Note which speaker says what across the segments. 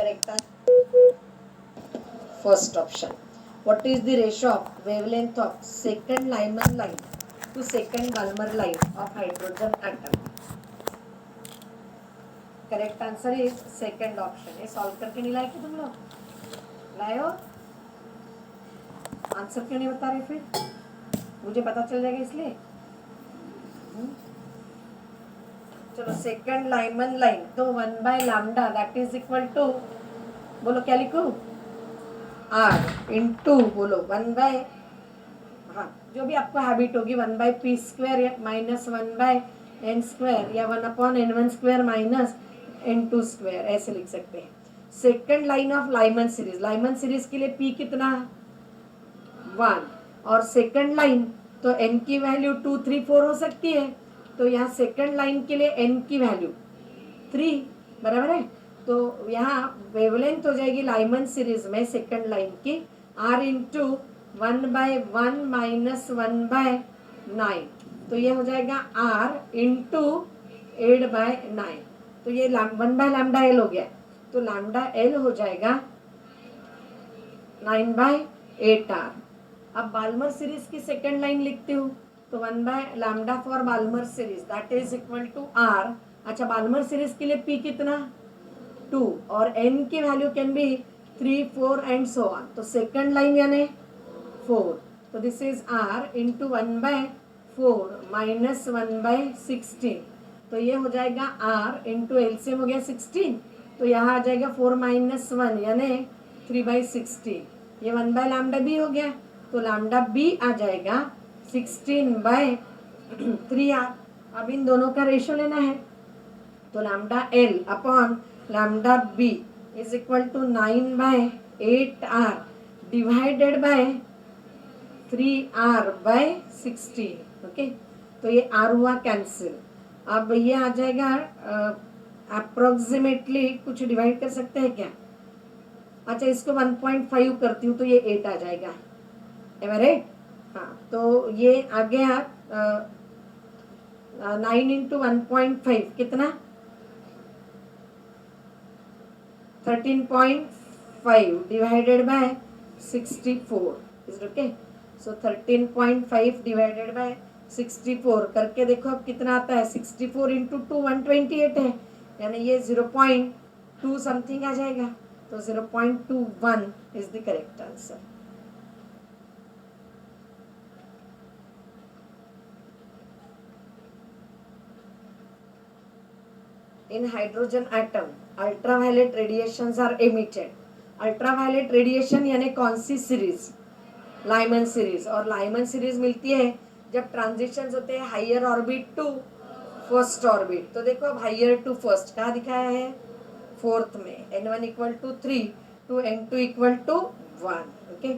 Speaker 1: Correct first option. What is the ratio of wavelength of second Lyman line to second Balmer line of hydrogen atom? Correct answer is second option. ये solve करके नहीं लाए क्या तुम लोग? लाए हो? आंसर क्यों नहीं बता रहे फिर? मुझे पता चल जाएगा इसलिए. चलो सेकंड लाइमन लाइन तो 1/λ दैट इज इक्वल टू, बोलो क्या लिखूं? आर इंटू बोलो 1/, हाँ जो भी आपको हैबिट होगी 1/p² या -1/n² या 1/n1² माइनस n2² ऐसे लिख सकते हैं. Second line of Lyman series, Lyman series के लिए p कितना? 1. और सेकंड लाइन तो n की वैल्यू 2, 3, 4 हो सकती है. तो यहाँ सेकंड लाइन के लिए n की वैल्यू 3 बराबर है. तो यहाँ वेवलेंथ हो जाएगी लाइमन सीरीज में सेकंड लाइन की r इंटू 1/1 माइनस 1/9. तो ये हो जाएगा r इंटू 8/9. तो ये 1/λ हो गया. तो λ हो जाएगा 9/8r. अब बाल्मर सीरीज की सेकंड लाइन लिखती हूँ तो 1/λ for Balmer series that is equal to r. अच्छा बाल्मर सीरीज के लिए p कितना? 2 और n की value can be 3, 4 and so on. तो सेकंड लाइन यानी 4. तो this is r into 1/4 minus 1/16. तो ये हो जाएगा r इंटू एलसीएम हो गया 16. तो यहाँ आ जाएगा 4 - 1 यानी 3/16. ये 1/λ भी हो गया. तो λb आ जाएगा 16/3r. अब इन दोनों का रेशो लेना है. तो λl upon λb is equal to 9/8r divided by 3r/16. Okay तो ये r हुआ कैंसिल. अब ये आ जाएगा अप्रोक्सीमेटली कुछ डिवाइड कर सकते हैं क्या? अच्छा इसको 1.5 करती हूँ तो ये 8 आ जाएगा. राइट. हाँ तो ये आ गया 9 इंटू 1.5 कितना? 13.5 divided by 64 is okay. So 13.5 divided by 64 करके देखो अब कितना आता है. 64 इंटू 2 128 है यानी ये 0.2 समथिंग आ जाएगा. तो 0.21 is the correct answer. In hydrogen atom, ultraviolet radiations are emitted. Ultraviolet radiation यानी कौन सी सीरीज? Lyman series. और लाइमन सीरीज मिलती है जब ट्रांजिशंस होते हैं higher orbit to first orbit. तो देखो अब हायर टू फर्स्ट कहाँ दिखाया है? फोर्थ में. n1 equal to 3 to n2 equal to 1. Okay.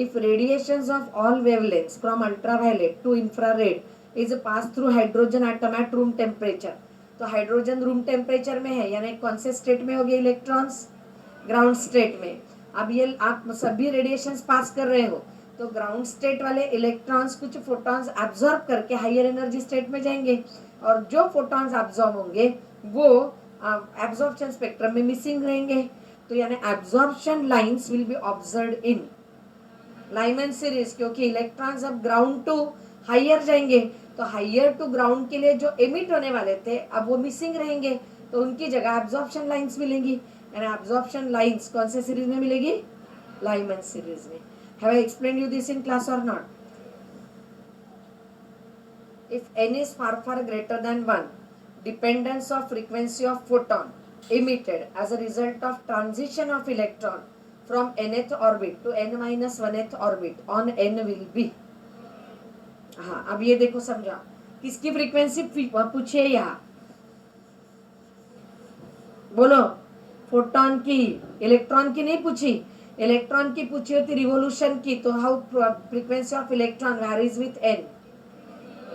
Speaker 1: If radiations of all wavelengths from ultraviolet to infrared is pass through hydrogen atom at room temperature. तो hydrogen room temperature में है यानी कौन से स्टेट में हो गए इलेक्ट्रॉन्स? ग्राउंड स्टेट में. अब ये आप सभी रेडिएशंस पास कर रहे हो तो ग्राउंड स्टेट वाले इलेक्ट्रॉन्स कुछ फोटॉन्स एब्जॉर्ब करके हायर एनर्जी स्टेट में जाएंगे और जो फोटॉन्स एब्जॉर्ब होंगे वो एब्जॉर्प्शन स्पेक्ट्रम में मिसिंग रहेंगे. तो यानी absorption lines will be observed in Lyman series क्योंकि इलेक्ट्रॉन्स अब ग्राउंड टू हायर जाएंगे. तो हायर टू ग्राउंड के लिए जो एमिट होने वाले थे अब वो मिसिंग रहेंगे तो उनकी जगह एब्जॉर्प्शन लाइंस मिलेंगी. यानी एब्जॉर्प्शन लाइंस कौन से सीरीज में मिलेगी? लाइमन सीरीज में. Have I explained you this in class और not? If n is far greater than 1, dependence of frequency of photon emitted as a result of transition of electron from nth orbit to n-1th orbit on n will be. हाँ अब ये देखो समझा. किसकी frequency पूछे यहाँ? बोलो. Photon की. इलेक्ट्रॉन की नहीं पूछी. इलेक्ट्रॉन की पूछी होती रिवोल्यूशन की तो how frequency of electron varies with n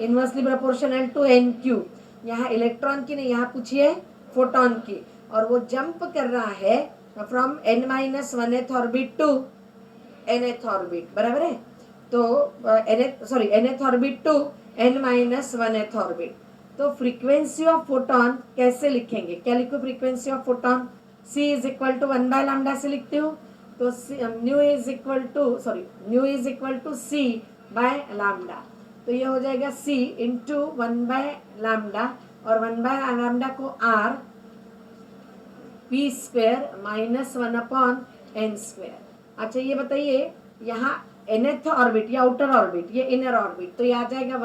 Speaker 1: inversely proportional to n cube. यहाँ इलेक्ट्रॉन की नहीं यहाँ पूछी है फोटॉन की और वो जंप कर रहा है from n-1th orbit to nth orbit. बराबर है. तो nth orbit to n-1th orbit. तो फ्रीक्वेंसी ऑफ फोटॉन कैसे लिखेंगे? क्या लिखो frequency of photon? C is equal to 1/λ से लिखती हूँ, तो nu is equal to C by lambda, तो ये हो जाएगा C इंटू 1/λ, और 1/λ को R p square minus 1/n²। अच्छा ये बताइए, यहाँ nth ऑर्बिट या आउटर ऑर्बिट, ये इनर ऑर्बिट, तो ये आ जाएगा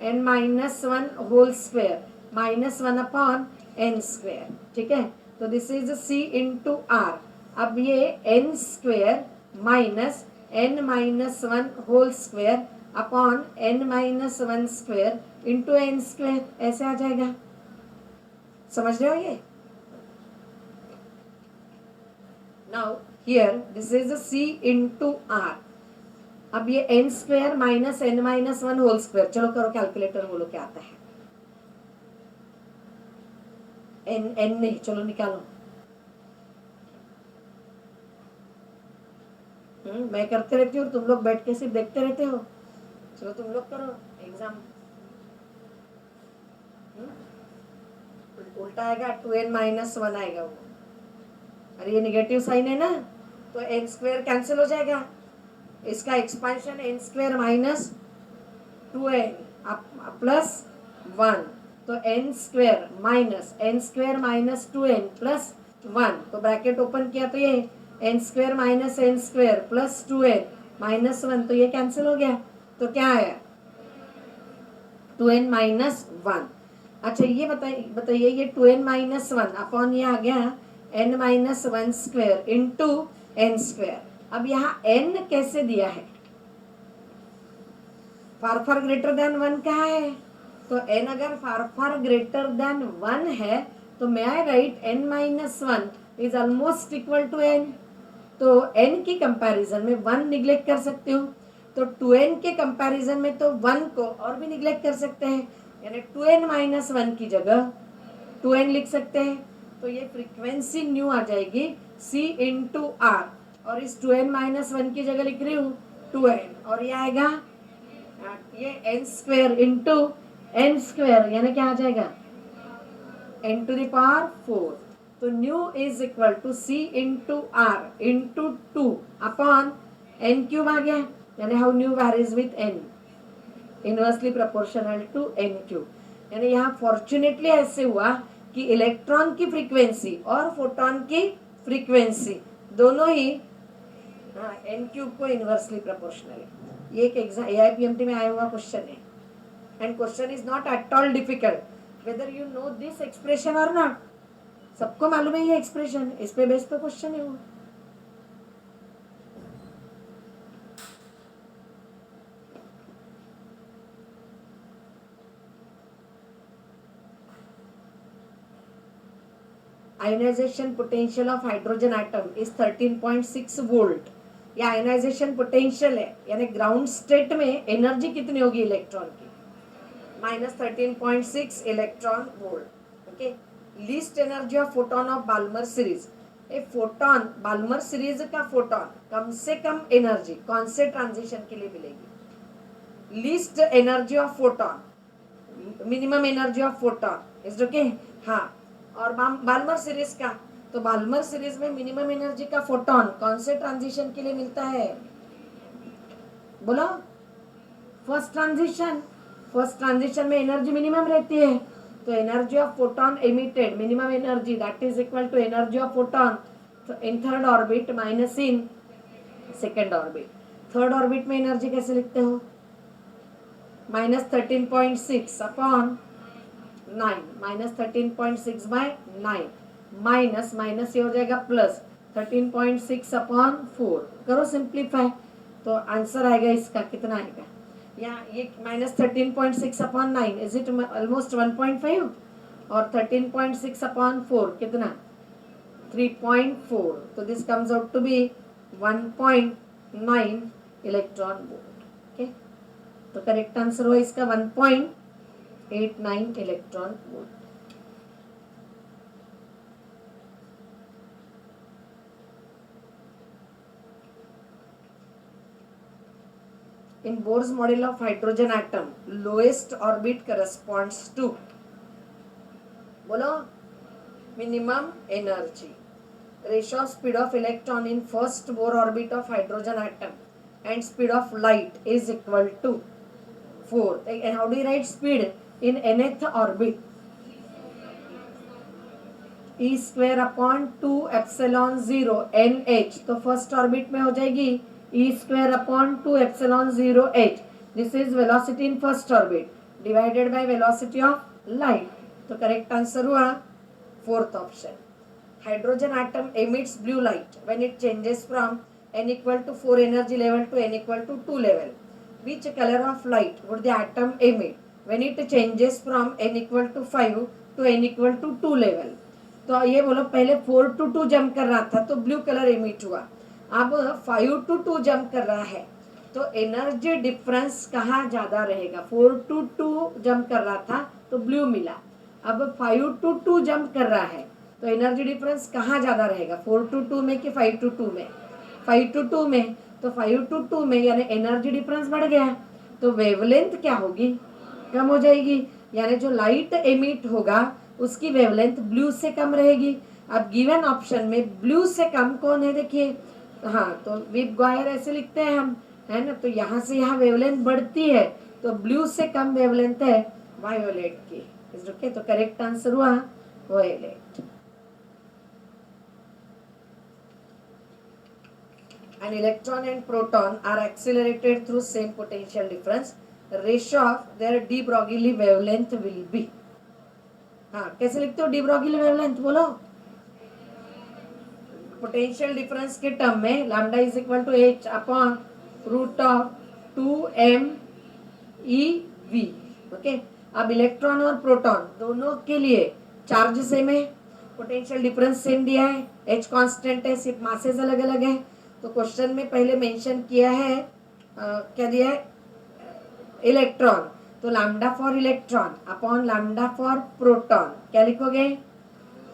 Speaker 1: 1/n-1 whole square minus 1/n²। ठीक है, तो this is C into R. अब ये n² minus n-1 whole square upon n-1² into n², ऐसे आ जाएगा। समझ रहे हो ये? Now here this is C into R. अब ये n² minus n-1 whole square, चलो करो कैलकुलेटर, बोलो क्या आता है। n नहीं, चलो निकालो। मैं करते रहती हूँ, तुम लोग बैठ के सिर्फ देखते रहते हो। चलो तुम लोग करो एग्जाम। उल्टा आएगा, 2n-1 आएगा वो। अरे ये निगेटिव साइन है ना, तो n² कैंसिल हो जाएगा, इसका expansion n² minus 2n plus 1, तो n² माइनस 2n प्लस 1, तो ब्रैकेट ओपन किया तो ये n² minus n² plus 2n minus 1, तो ये कैंसिल हो गया, तो क्या आया 2n-1। अच्छा ये बताइए ये 2n-1 अपॉन ये आ गया n-1² इंटू n²। अब यहाँ n कैसे दिया है, फार ग्रेटर देन 1 कहाँ है, तो n अगर फार ग्रेटर देन 1 है तो मैं I write n-1 is almost equal to n, तो n की कंपैरिजन में 1 निग्लेक्ट कर सकते हो, तो 2n के कंपैरिजन में तो 1 को और भी निग्लेक्ट कर सकते हैं, यानी 2n-1 की जगह 2n लिख सकते हैं, तो ये फ्रीक्वेंसी न्यू आ जाएगी C इंटू आर, और इस 2n-1 की जगह लिख रही हूँ 2n, और ये आएगा ये n² इंटू n², यानी क्या आ जाएगा n⁴, तो nu is equal to C into R into 2 upon n³ आ गया, यानी how nu varies with n, inversely proportional to n³। यानी यहाँ फॉर्चुनेटली ऐसे हुआ कि इलेक्ट्रॉन की फ्रीक्वेंसी और फोटोन की फ्रीक्वेंसी दोनों ही n³ को इनवर्सली प्रोपोर्शनल है। ये एक एग्जाम AIPMT में आया हुआ क्वेश्चन है, and question is not at all difficult whether you know this expression और नॉट, सबको मालूम है ये एक्सप्रेशन, इस पे बेस्ड तो क्वेश्चन है वो। Ionization potential of hydrogen atom is 13.6 volt. ये आयोनाइजेशन पोटेंशियल है, यानी ग्राउंड स्टेट में एनर्जी कितनी होगी इलेक्ट्रॉन की, -13.6 electron volt. Okay, least energy of photon of Balmer series, a photon Balmer series का फोटोन कम से कम एनर्जी कौन से ट्रांजिशन के लिए मिलेगी, least energy of photon, minimum energy of photon is okay. हाँ, और बाल्मर सीरीज का, तो बाल्मर सीरीज में मिनिमम एनर्जी का फोटोन कौन से ट्रांजिशन के लिए मिलता है, बोलो फर्स्ट ट्रांजिशन में एनर्जी मिनिमम रहती है, तो energy of photon emitted minimum energy that is equal to energy of photon in third orbit minus in second orbit. Third orbit में एनर्जी कैसे लिखते हो, -13.6 अपॉन 9, -13.6 बाय 9, माइनस ये हो जाएगा प्लस 13.6 अपॉन 4, करो सिंप्लीफाई, तो आंसर आएगा इसका कितना आएगा, यहाँ ये -13.6 अपॉन 9 इज इट ऑलमोस्ट 1.5, और 13.6 अपॉन 4 कितना 3.4, तो this comes out to be 1.9 electron volt. Okay, तो करेक्ट आंसर हुआ इसका 1.89 electron volt. In Bohr's model of hydrogen atom, lowest orbit corresponds to, बोलो minimum energy. Ratio of speed of electron in first Bohr orbit of hydrogen atom and speed of light is equal to 4. And how do you write speed in nth orbit? E square upon 2 epsilon 0 NH, तो first orbit में हो जाएगी E square upon 2 epsilon 0 H. This is velocity in first orbit divided by velocity of light. तो correct answer हुआ fourth option. Hydrogen atom emits blue light when it changes from n equal to 4 energy level to n equal to 2 level. Which color of light would the atom emit when it changes from n equal to 5 to n equal to 2 level? तो ये बोलो पहले 4 to 2 jump कर रहा था तो blue colour emit हुआ. अब 5 to 2 जंप कर रहा है तो एनर्जी डिफरेंस कहाँ ज़्यादा रहेगा? 4 to 2 जंप कर रहा था तो ब्लू मिला. अब 5 to 2 जंप कर रहा है तो एनर्जी डिफरेंस कहाँ ज़्यादा रहेगा? 4 to 2 में कि 5 to 2 में? 5 to 2 में. तो 5 to 2 में यानी एनर्जी डिफरेंस बढ़ गया तो वेवलेंथ क्या होगी? कम हो जाएगी. यानी जो लाइट एमिट होगा उसकी वेवलेंथ ब्लू से कम रहेगी. अब गिवन ऑप्शन में ब्लू से कम कौन है? देखिए, हाँ, तो विप गॉयर ऐसे लिखते हैं हम, है ना. तो यहाँ से यहाँ वेवलेंथ बढ़ती है तो ब्लू से कम वेवलेंथ है वायोलेट की. ओके, तो करेक्ट आंसर हुआ violet. An electron and proton are accelerated through same potential difference. Ratio of their de Broglie wavelength will be. हाँ, कैसे लिखते हो de Broglie wavelength? बोलो. पोटेंशियल डिफरेंस के टर्म में lambda is equal to h upon root of 2m ev. Okay. अब electron और proton दोनों के लिए चार्ज सेम है, पोटेंशियल डिफरेंस सेम दिया है, h कांस्टेंट है, सिर्फ मासेस अलग अलग है. तो क्वेश्चन में पहले मेंशन किया है क्या दिया है? इलेक्ट्रॉन. तो lambda for electron upon lambda for proton क्या लिखोगे?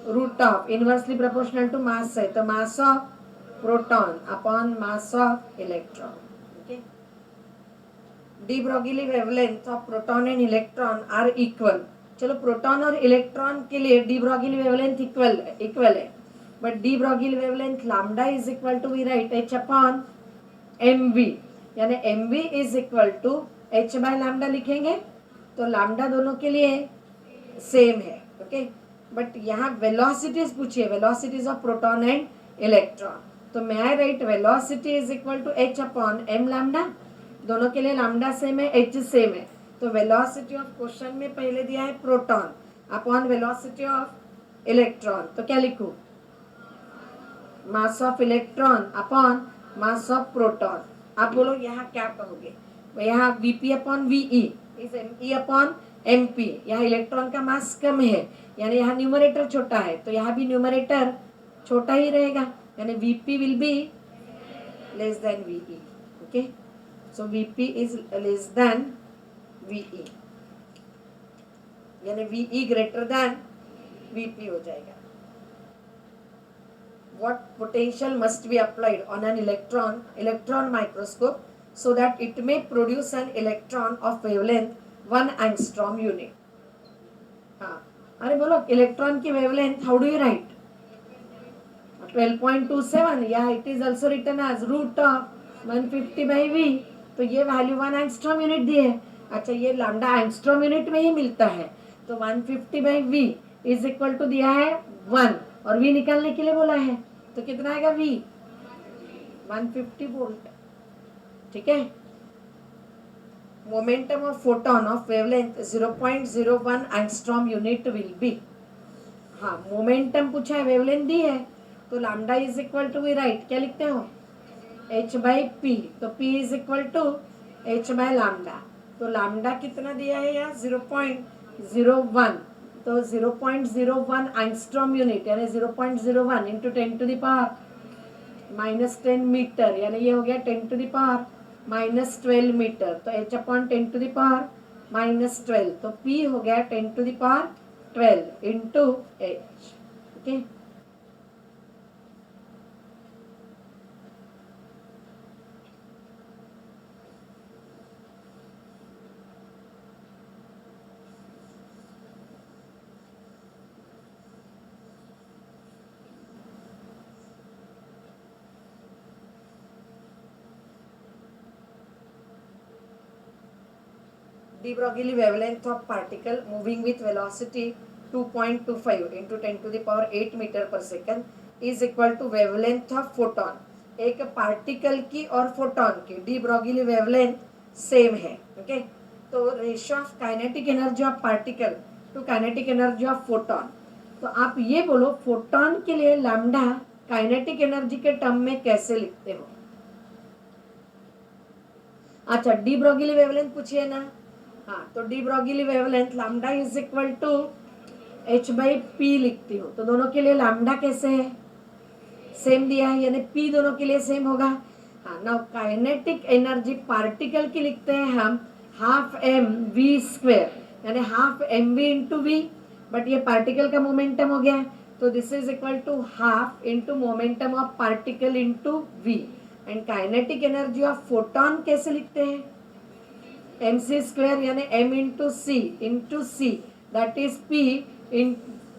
Speaker 1: Root of inversely proportional to mass है तो mass of proton upon mass of electron. Okay. De Broglie wavelength of proton and electron are equal. चलो, proton और electron के लिए de Broglie wavelength equal है. But de Broglie wavelength lambda is equal to, we write h upon mv. यानी mv is equal to h by lambda लिखेंगे तो lambda दोनों के लिए सेम है. ओके. बट यहाँ वेलोसिटीज पूछिए, velocities of proton and electron. तो मैं I write velocity is equal to h upon m lambda. दोनों के लिए लैम्डा सेम है, h सेम है. तो वेलोसिटी ऑफ क्वेश्चन में पहले दिया है proton upon velocity of electron. तो क्या लिखूं? Mass of electron upon mass of proton. आप बोलो यहाँ क्या कहोगे? यहाँ Vp upon Ve is Me upon Mp. यहाँ इलेक्ट्रॉन का मास कम है यानी यहाँ न्यूमरेटर छोटा है तो यहाँ भी न्यूमरेटर छोटा ही रहेगा यानी Vp will be less than Ve. Okay. So Vp is less than Ve यानी Ve ग्रेटर देन Vp हो जाएगा. What potential must be applied on an electron microscope so that it may produce an electron of wavelength 1 angstrom unit? हाँ, अरे बोलो electron की wavelength how do you write? 12.27. या it is also written as root of 150 by v. तो ये value 1 angstrom unit दी है. अच्छा, ये लैम्डा एंगस्ट्रॉम यूनिट में ही मिलता है तो 150 by v is equal to दिया है 1 और v निकालने के लिए बोला है तो कितना आएगा? v 150 volt. ठीक है. Momentum of photon of wavelength 0.01 angstrom unit will be. हाँ, मोमेंटम पूछा है, वेवलेंथ दी है तो lambda is equal to, we write क्या लिखते हो? h by p. तो p is equal to h by lambda. तो लैम्डा कितना दिया है यहाँ? 0.01. तो 0.01 एंगस्ट्रॉम यूनिट यानी 0.01 into 10 to the power -10 metre यानी ये हो गया 10 टू द पावर -12 मीटर. तो h upon 10 to the power -12 तो p हो गया 10 to the power 12 into h. Okay. de Broglie wavelength of particle moving with velocity 2.25 into 10 to the power 8 metre पर second is equal to wavelength of photon. एक particle की और photon की de Broglie wavelength same है। Okay, तो ratio of kinetic energy of particle to kinetic energy of photon. तो आप ये बोलो फोटोन के लिए लैम्डा काइनेटिक एनर्जी के टर्म में कैसे लिखते हो? अच्छा, डी ब्रोगली वेवलेंथ पूछिए ना। हाँ, तो de Broglie wavelength lambda is equal to h by p लिखती हूँ। तो दोनों के लिए लैम्डा कैसे है? सेम दिया है, यानी p दोनों के लिए सेम होगा। हाँ, नाउ काइनेटिक एनर्जी पार्टिकल की लिखते हैं हम हाफ एम वी स्क्वेयर, यानी half M V into V, but ये पार्टिकल का मोमेंटम हो गया, तो this is equal to half into momentum of particle into V. And kinetic energy of photon कैसे लिखते हैं? एम सी स्क्वेयर, यानी M into C that is P in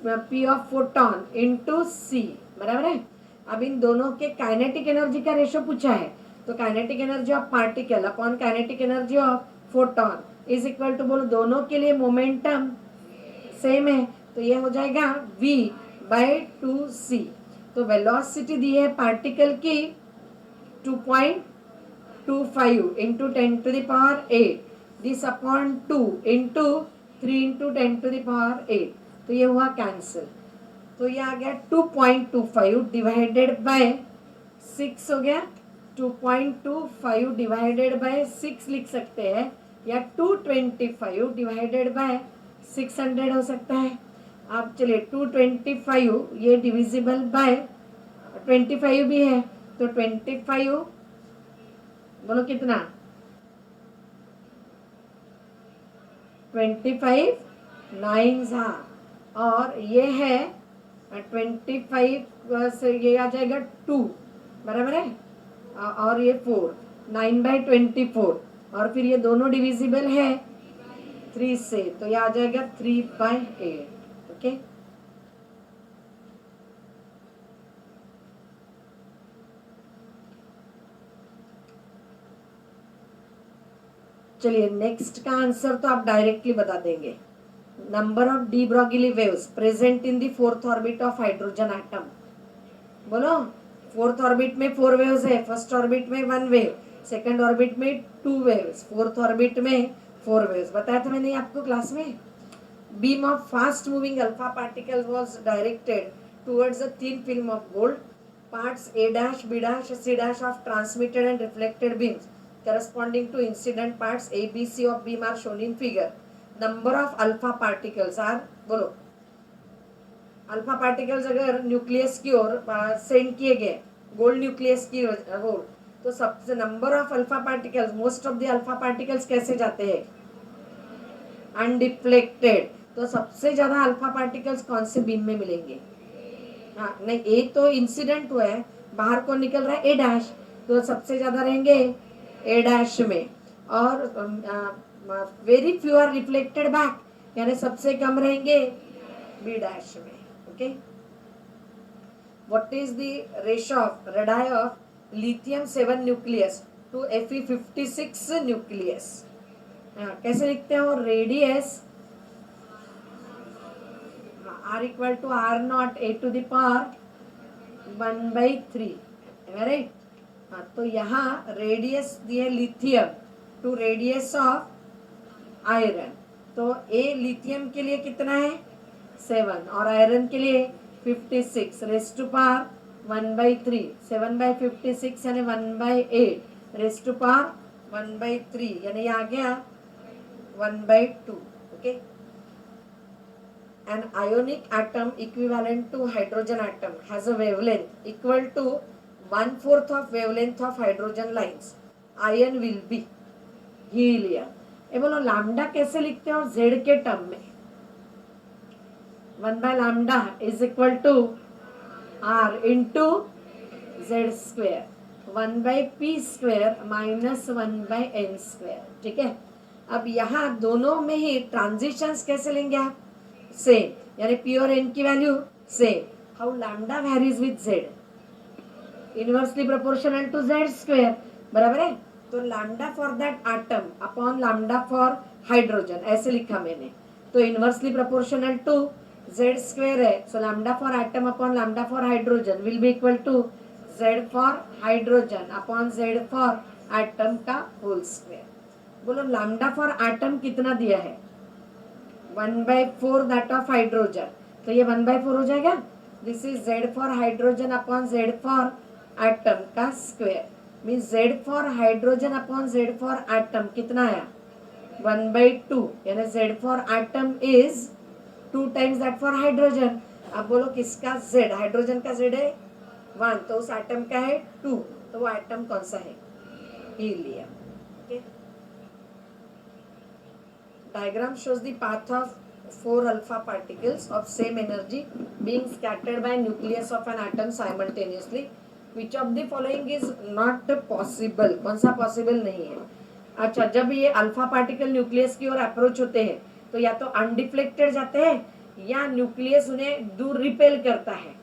Speaker 1: P of photon into C, बराबर है। अब इन दोनों के kinetic energy का रेशो पूछा है, तो kinetic energy of particle upon kinetic energy of photon is equal to, बोलो दोनों के लिए मोमेंटम सेम है, तो ये हो जाएगा v बाई 2c। तो वेलोसिटी दी है पार्टिकल की 2.25 into 10 to the power 8, this upon 2 into 3 into 10 to the power 8, तो ये हुआ कैंसिल। तो ये आ गया 2.25 डिवाइडेड बाय 6 हो गया। 2.25 डिवाइडेड बाय 6 लिख सकते हैं, या 225 डिवाइडेड बाय 600 हो सकता है। अब चलिए 225 ये डिविजिबल बाय 25 भी है, तो 25 बोलो कितना? 25 9 और ये है 25 से ये आ जाएगा 2, बराबर है, और ये 4 9 बाई 24, और फिर ये दोनों डिविजिबल है 3 से, तो ये आ जाएगा 3 बाई 8। ओके, चलिए नेक्स्ट का आंसर तो आप डायरेक्टली बता देंगे। Number of de Broglie waves present in the fourth orbit of hydrogen atom. बोलो, फोर्थ ऑर्बिट में 4 वेव्स है, फर्स्ट ऑर्बिट में 1 वेव, सेकंड ऑर्बिट में 2 वेव्स, फोर्थ ऑर्बिट में 4 वेव्स। बताया था मैंने आपको क्लास में। Beam of fast moving alpha particle was directed towards a thin film of gold. Parts A dash, B dash, C dash of transmitted and reflected beams corresponding to incident parts A, B, C of beam are shown in figure. Number of alpha particles are, बोलो alpha particles अगर nucleus की ओर send किए गए, gold nucleus की ओर, तो सबसे number of alpha particles, most of the alpha particles कैसे जाते हैं? अनडिफ्लेक्टेड। तो सबसे ज्यादा अल्फा पार्टिकल्स कौन से बीम में मिलेंगे? हाँ नहीं, ए तो इंसिडेंट हुआ है, बाहर कौन निकल रहा है? ए डैश, तो सबसे ज्यादा रहेंगे ए डैश में, और very few are reflected back, यानी सबसे कम रहेंगे बी डैश में। Okay, what is the ratio of radii of lithium 7 nucleus to Fe56 nucleus? कैसे लिखते हैं? और radius R equal to R0 A to the power 1/3, right. हाँ, तो यहाँ रेडियस दिए lithium to radius of iron, तो ए लिथियम के लिए कितना है? 7, और आयरन के लिए 56 रेस टू पावर 1/3, 7/56 यानी 1/8 रेस टू पावर 1/3, यानी आ गया 1/2। Okay, an ionic atom equivalent to hydrogen atom has a wavelength equal to 1/4 of wavelength of hydrogen lines. Ion will be helium. ये बोलो लैम्डा कैसे लिखते हैं और z के टर्म में? 1/λ is equal to r into z square, 1/p square minus 1/n square। ठीक है, अब यहाँ दोनों में ही ट्रांजिशंस कैसे लेंगे आप? सेम, यानी पी और एन की value same. How lambda varies with Z? Inversely proportional to Z square, बराबर है। तो lambda for that atom upon lambda for hydrogen ऐसे लिखा मैंने, तो inversely proportional to z square है, so lambda for atom upon lambda for hydrogen will be equal to z for hydrogen upon z for atom का whole square. बोलो lambda for atom कितना दिया है, 1/4 दैट ऑफ हाइड्रोजन, तो ये 1/4 हो जाएगा। This is z for hydrogen upon z for atom का square, means z for hydrogen upon z for atom कितना आया 1/2, यानी z for atom is 2 times that for hydrogen. अब बोलो किसका z, हाइड्रोजन का z है 1, तो उस एटम का है 2, तो वो एटम कौन सा है, helium. Diagram shows the path of 4 alpha particles of same energy being scattered by nucleus of an atom simultaneously. Which of the following is not possible? कौन सा पॉसिबल नहीं है। अच्छा, जब ये अल्फा पार्टिकल न्यूक्लियस की ओर अप्रोच होते हैं तो या तो अनडिफ्लेक्टेड जाते हैं या न्यूक्लियस उन्हें दूर रिपेल करता है।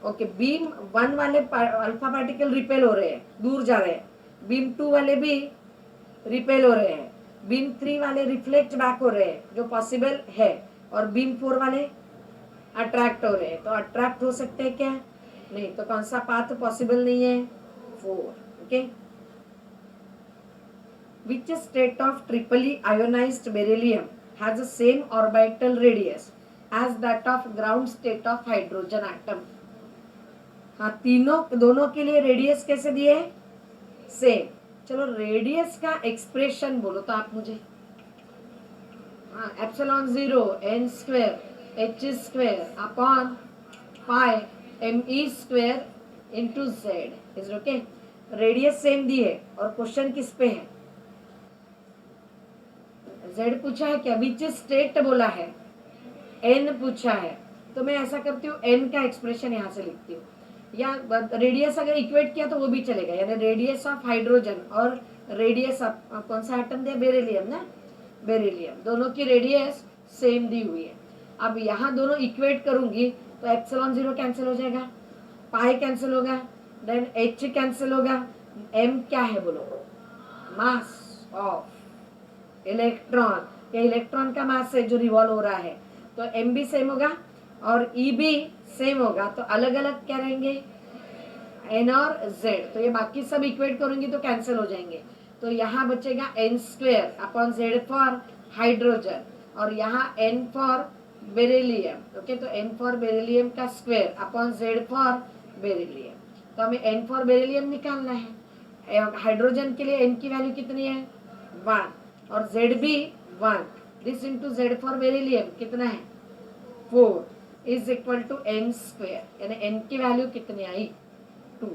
Speaker 1: ओके, बीम 1 वाले अल्फा पार्टिकल रिपेल हो रहे हैं, दूर जा रहे हैं, बीम 2 वाले भी रिपेल हो रहे हैं, बीम 3 वाले रिफ्लेक्ट बैक हो रहे हैं जो पॉसिबल है, और बीम 4 वाले अट्रैक्ट हो रहे हैं। तो अट्रैक्ट हो सकते हैं क्या, नहीं, तो कौन सा पाथ पॉसिबल नहीं है, 4। Okay, which state of triply ionised beryllium has the same orbital radius as that of ground state of hydrogen atom. हाँ, दोनों के लिए रेडियस कैसे दिए, सेम। चलो रेडियस का एक्सप्रेशन बोलो तो आप मुझे, हाँ, epsilon 0 n square h square upon pi me square into z is okay. Radius same दी है और क्वेश्चन किस पे है, z पूछा है क्या, विच स्टेट बोला है, n पूछा है, तो मैं ऐसा करती हूँ n का एक्सप्रेशन यहाँ से लिखती हूँ, या रेडियस अगर इक्वेट किया तो वो भी चलेगा, यानी रेडियस ऑफ हाइड्रोजन और रेडियस ऑफ कौन सा एटम दिया, बेरिलियम ना, बेरिलियम, दोनों की रेडियस सेम दी हुई है। अब यहाँ दोनों इक्वेट करूंगी तो एप्सिलॉन 0 कैंसिल हो जाएगा, पाई कैंसिल होगा, देन h कैंसिल होगा, m क्या है बोलो, मास ऑफ इलेक्ट्रॉन, ये इलेक्ट्रॉन का मास है जो रिवॉल्व हो रहा है, तो m भी सेम होगा और E भी सेम होगा, तो अलग अलग क्या रहेंगे, n और z, तो ये बाकी सब इक्वेट करूंगी तो कैंसिल हो जाएंगे, तो यहाँ बचेगा n square upon z for hydrogen और यहाँ n फॉर बेरिलियम। ओके, तो n फॉर बेरिलियम का square upon z for beryllium, तो हमें n फॉर बेरिलियम निकालना है। हाइड्रोजन के लिए n की वैल्यू कितनी है 1 और z भी 1, this into z for beryllium कितना है 4 is equal to n square, यानी n की वैल्यू कितनी आई 2।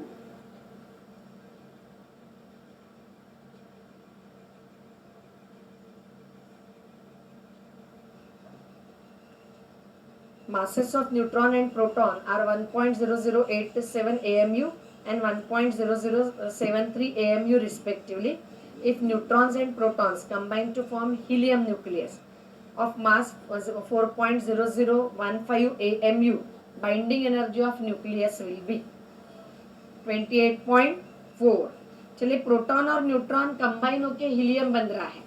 Speaker 1: Masses of neutron and proton are 1.0087 AMU and 1.0073 AMU respectively. If neutrons and protons combine to form helium nucleus of mass 4.0015 AMU, binding energy of nucleus will be 28.4। चलिए, proton और neutron combine होके helium बन रहा है,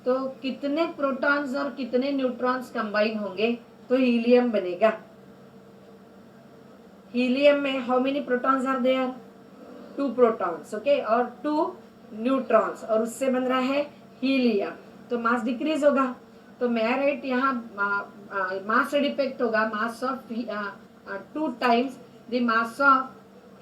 Speaker 1: तो कितने protons और कितने न्यूट्रॉन्स कंबाइन होंगे तो हीलियम बनेगा। हीलियम में how many protons are there, 2 protons, okay, और 2 न्यूट्रॉन्स, और उससे बन रहा है हीलियम, तो मास डिक्रीज होगा, तो मैं राइट यहाँ मास डिपेक्ट होगा, mass of 2 times the mass of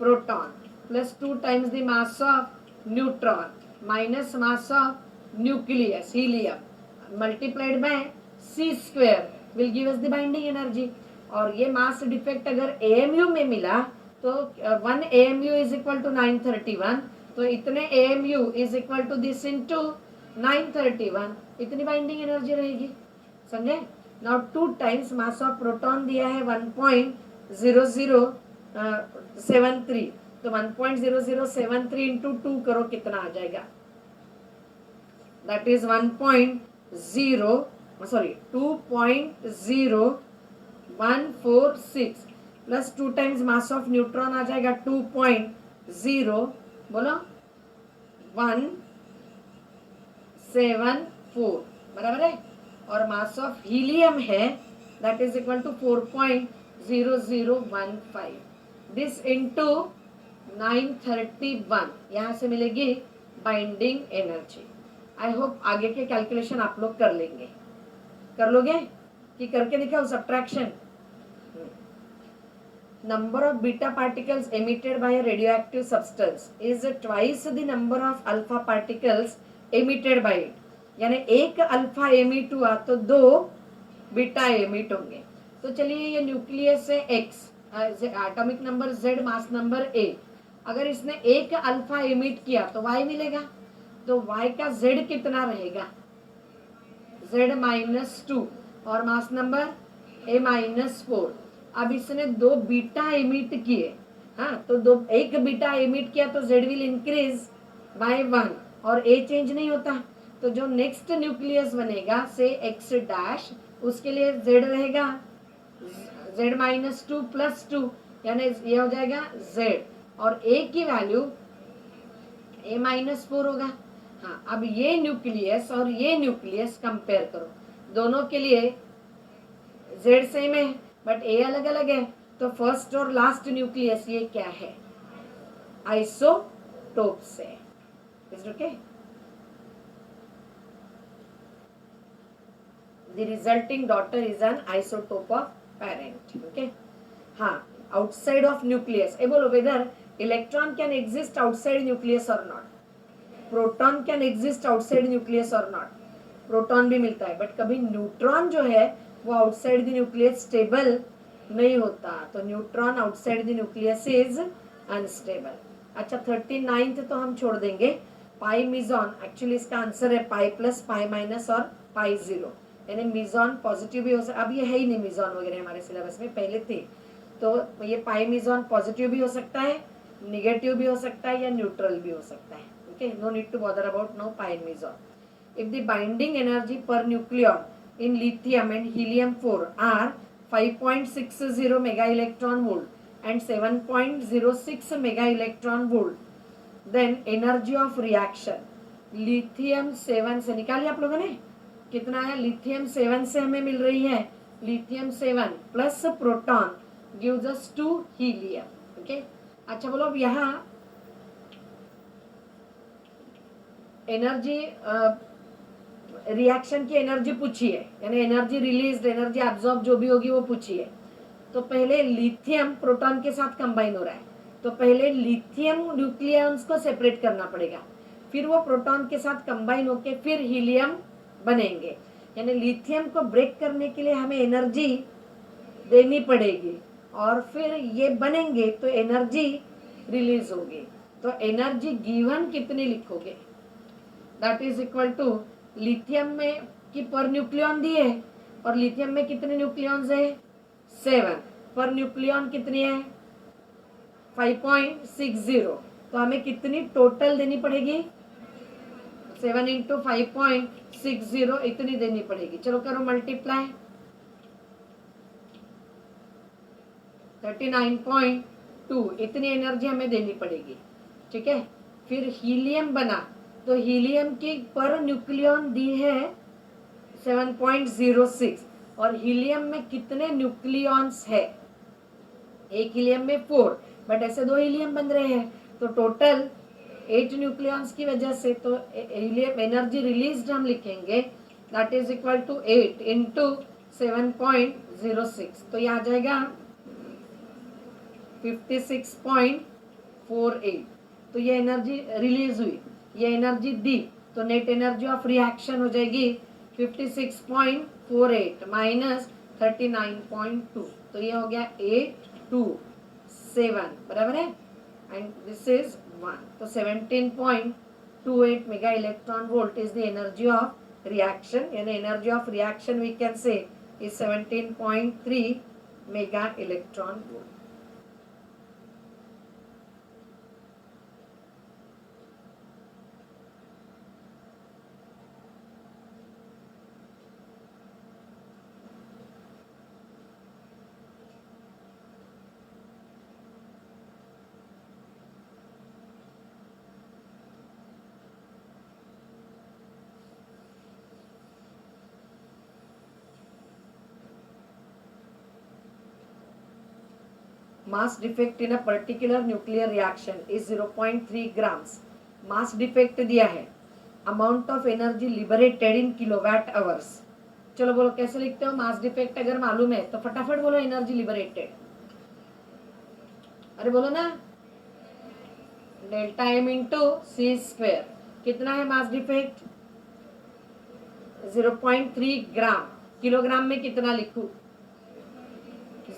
Speaker 1: proton plus 2 times the mass of neutron minus mass of nucleus helium multiplied by c square will give us the binding energy. और ये mass defect अगर AMU में मिला तो 1 AMU is equal to 931, तो इतने AMU is equal to this into 931, इतनी binding energy रहेगी, समझे। Now 2 times mass of proton दिया है 1.0073, तो 1.0073 इंटू 2 करो कितना आ जाएगा, that is 2.0146 plus 2 times mass of neutron आ जाएगा 2.0 बोलो 1 4 बराबर है, और मास ऑफ हीलियम है that is equal to 4.0015, this into 931, यहाँ से मिलेगी बाइंडिंग एनर्जी। आई होप आगे के कैलकुलेशन आप लोग कर लेंगे, कर लोगे कि करके दिखाओ subtraction. Number of beta particles emitted by a radioactive substance is twice the number of alpha particles emitted by it. यानी एक अल्फा एमिट हुआ तो दो बीटा एमिट होंगे। तो चलिए ये न्यूक्लियस है X, atomic number Z, mass number A। अगर इसने एक अल्फा एमिट किया तो Y मिलेगा, तो Y का Z कितना रहेगा, Z-2, और मास नंबर A-4। अब इसने दो बीटा एमिट किए, हाँ, तो दो एक बीटा एमिट किया तो Z विल इंक्रीज बाय 1 और A चेंज नहीं होता। तो जो नेक्स्ट न्यूक्लियस बनेगा से X डैश, उसके लिए Z रहेगा Z-2 + 2, यानी ये हो जाएगा Z, और A की वैल्यू A-4 होगा। हाँ, अब ये न्यूक्लियस और ये न्यूक्लियस कंपेयर करो, दोनों के लिए Z सेम है बट A अलग अलग है, तो फर्स्ट और लास्ट न्यूक्लियस ये क्या है, आइसोटोप्स है। Is okay, the resulting daughter is an isotope of parent. Okay, हाँ, आउटसाइड ऑफ न्यूक्लियस, ए बोलो whether electron can exist outside nucleus और not, proton can exist outside nucleus और नॉट, प्रोटॉन भी मिलता है बट कभी न्यूट्रॉन जो है वो आउटसाइड द न्यूक्लियस स्टेबल नहीं होता, तो neutron outside the nucleus is unstable. अच्छा, 39th तो हम छोड़ देंगे, पाई मिजॉन, एक्चुअली इसका आंसर है पाई प्लस, पाई माइनस और पाई 0, यानी मिजॉन पॉजिटिव भी हो सकता, अब ये है ही नहीं मिजॉन वगैरह हमारे सिलेबस में, पहले थे, तो ये पाई मिजॉन पॉजिटिव भी हो सकता है, निगेटिव भी हो सकता है, या न्यूट्रल भी हो सकता है। Okay, no need to bother about no pi meson. If the binding energy per nucleon in lithium and helium-4 are 5.60 mega electron volt and 7.06 mega electron volt, then energy of reaction lithium 7 से निकालिए आप लोगों ने, कितना है, lithium 7 से हमें मिल रही है, lithium 7 plus proton gives us 2 helium। Okay, अच्छा बोलो अब यहाँ एनर्जी रिएक्शन की एनर्जी पूछी है, यानी एनर्जी रिलीज, एनर्जी एब्जॉर्ब जो भी होगी वो पूछी है। तो पहले लिथियम प्रोटॉन के साथ कंबाइन हो रहा है, तो पहले लिथियम न्यूक्लियॉन्स को सेपरेट करना पड़ेगा, फिर वो प्रोटॉन के साथ कंबाइन होके फिर हीलियम बनेंगे, यानी लिथियम को ब्रेक करने के लिए हमें एनर्जी देनी पड़ेगी और फिर ये बनेंगे तो एनर्जी रिलीज होगी। तो एनर्जी गिवन कितनी लिखोगे, that is equal to lithium में की पर न्यूक्लियॉन दी है, और लिथियम में कितने न्यूक्लियॉन्स है, 7, पर न्यूक्लियॉन कितनी है 5.60, तो हमें कितनी टोटल देनी पड़ेगी, 7 × 5.60 इतनी देनी पड़ेगी। चलो करो मल्टीप्लाई, 39.2 इतनी एनर्जी हमें देनी पड़ेगी। ठीक है, फिर हीलियम बना, तो हीलियम की पर न्यूक्लियॉन दी है 7.06, और हीलियम में कितने न्यूक्लियॉन्स है, एक हीलियम में 4, बट ऐसे दो हीलियम बन रहे हैं, तो टोटल 8 न्यूक्लियॉन्स की वजह से तो हीलियम एनर्जी रिलीज्ड हम लिखेंगे दैट इज इक्वल टू 8 × 7.06, तो ये आ जाएगा 56.48। तो ये एनर्जी रिलीज हुई, ये एनर्जी दी, तो नेट एनर्जी ऑफ रिएक्शन हो जाएगी 56.48 माइनस 39.2, तो ये हो गया 827 बराबर है, एंड दिस इज 1, तो 17.28 mega electron volt is the energy of reaction, यानी energy of reaction we can say is 17.3 mega electron volt. Mass defect in a particular nuclear reaction is 0.3 grams. Mass defect दिया है. Amount of energy liberated in kilowatt hours. चलो बोलो कैसे लिखते हो. Mass defect अगर मालूम है तो फटाफट बोलो एनर्जी लिबरेटेड. अरे बोलो ना. Delta M into C square. कितना है मास डिफेक्ट. 0.3 ग्राम. किलोग्राम में कितना लिखूं.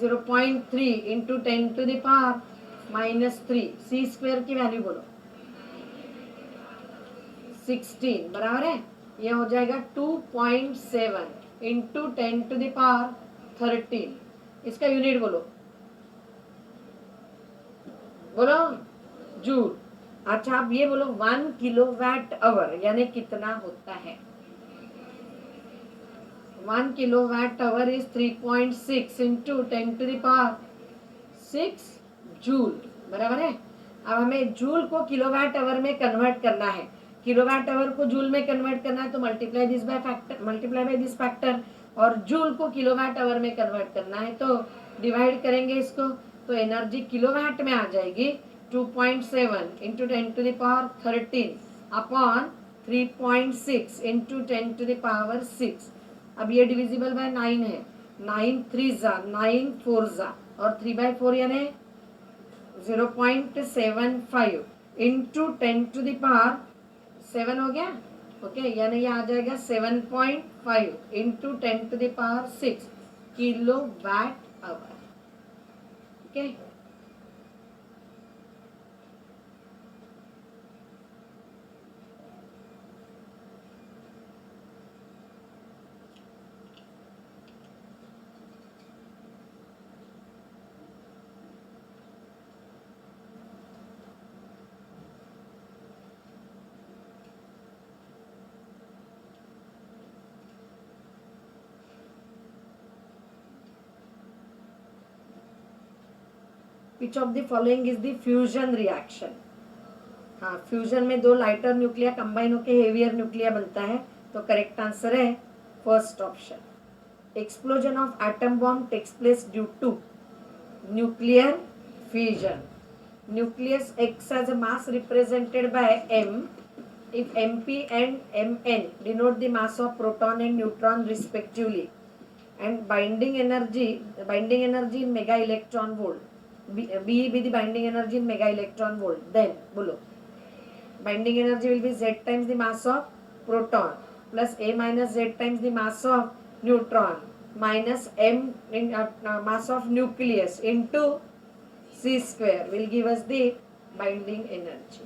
Speaker 1: 0.3 इंटू 10⁻³ सी स्क्वेयर की वैल्यू बोलो. 16 बराबर है. ये हो जाएगा 2.7 इंटू 10⁻13. इसका यूनिट बोलो. बोलो जूल. अच्छा आप ये बोलो 1 किलोवाट आवर यानी कितना होता है. 1 kilowatt hour is 3.6 into 10⁻6 joule. बराबर है. अब हमें जूल को किलोवाट आवर में कन्वर्ट करना है. किलोवाट आवर को जूल में कन्वर्ट करना है तो मल्टीप्लाई बाय दिस फैक्टर. और जूल को किलोवाट आवर में कन्वर्ट करना है तो डिवाइड करेंगे इसको. तो एनर्जी किलोवाट में आ जाएगी 2.7 इंटू 10⁻13 अपॉन 3.6 इंटू 10⁻6. अब ये डिविजिबल बाय 9 है. 9 3 जा 9 4 जा और 3/4 यानी 0.75 इंटू 10⁻7 हो गया. ओके यानी ये आ जाएगा 7.5 इंटू 10⁻6 kilowatt hour. Okay Which of the following is the fusion reaction. हाँ फ्यूजन में दो लाइटर न्यूक्लिया कंबाइन होकर हेवियर न्यूक्लिया बनता है. तो करेक्ट आंसर है first option. Explosion of atom bomb takes place due to nuclear fusion. Nucleus acts as a mass represented by m if mp and mn denote the mass of proton and neutron respectively, and binding energy in mega electron volt. B be the binding energy in mega electron volt. Then bolo binding energy will be z times the mass of proton plus a minus z times the mass of neutron minus m in mass of nucleus into c square will give us the binding energy.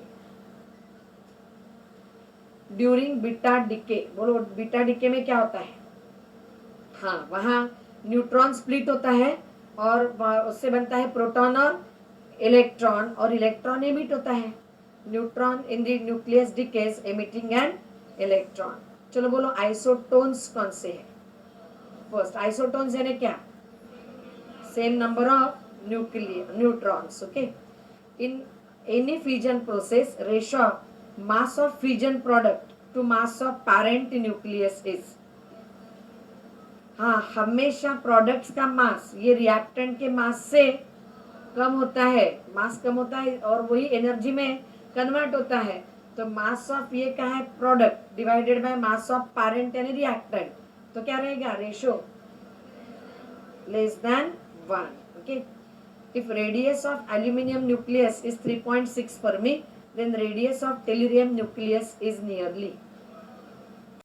Speaker 1: During beta decay. बोलो beta decay में क्या होता है. हाँ वहाँ neutron split होता है और उससे बनता है प्रोटॉन और इलेक्ट्रॉन, और इलेक्ट्रॉन एमिट होता है. Neutron in the nucleus decays emitting an electron. चलो बोलो आइसोटोन्स कौन से हैं. फर्स्ट आइसोटोन्स यानी क्या. Same number of neutrons. Okay in any fusion process ratio of mass of fusion product to mass of parent nucleus is. हाँ हमेशा products का मास ये रिएक्टेंट के मास से कम होता है. मास कम होता है और वही एनर्जी में कन्वर्ट होता है. तो मास ऑफ ये क्या है product divided by mass of parent यानी रिएक्टेंट. तो क्या रहेगा ratio less than 1. Okay if radius of aluminium nucleus is 3.6 Fermi, then radius of tellurium nucleus is nearly